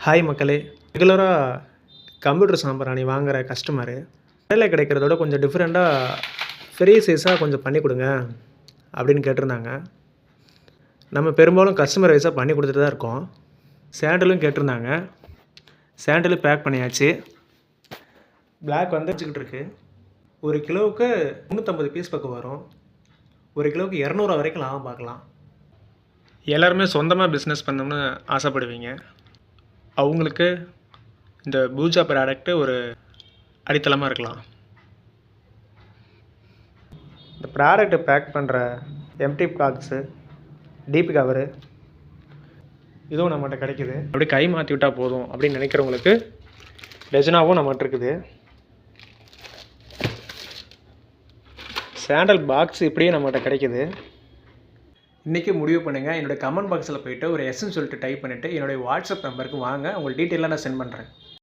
Hi மக்களே! ரெகுலராக computer சாம்பிராணி வாங்குற கஸ்டமரு, கடையில கிடைக்கிறத விட கொஞ்சம் டிஃப்ரெண்ட்டாக பெரிய சைஸாக கொஞ்சம் பண்ணி கொடுங்க அப்படின்னு கேட்டிருந்தாங்க. நம்ம பெரும்பாலும் கஸ்டமர் வைஸாக பண்ணி கொடுத்துட்டு தான் இருக்கோம். சாண்டலும் கேட்டிருந்தாங்க. சாண்டலும் பேக் பண்ணியாச்சு. பிளாக் வந்து வச்சுக்கிட்டு இருக்கு. 1 கிலோவுக்கு 350 பீஸ் பக்கம் வரும். 1 கிலோவுக்கு 200 வரைக்கும் லாபம் பார்க்கலாம். எல்லாருமே சொந்தமாக பிஸ்னஸ் பண்ணணும்னு ஆசைப்படுவீங்க. அவங்களுக்கு இந்த பூஜா ப்ராடக்ட்டு ஒரு அடித்தளமாக இருக்கலாம். இந்த ப்ராடக்ட்டை பேக் பண்ணுற எம்டி பாக்ஸு, டீப் கவரு இதுவும் நம்மகிட்ட கிடைக்குது. அப்படியே கை மாற்றி விட்டால் போதும் அப்படின்னு நினைக்கிறவங்களுக்கு டெஜனாவும் நம்மகிட்ட இருக்குது. சாண்டல் பாக்ஸ் இப்படியே நம்மகிட்ட கிடைக்குது. இன்றைக்கி முடிவு பண்ணுங்கள். என்னோடய கமெண்ட் பாக்ஸில் போய்ட்டு ஒரு எஸ்ன்னு சொல்லிட்டு டைப் பண்ணிவிட்டு என்னுடைய வாட்ஸ்அப் நம்பருக்கு வாங்க. உங்களுக்கு டீட்டெயிலாக நான் சென்ட் பண்ணுறேன்.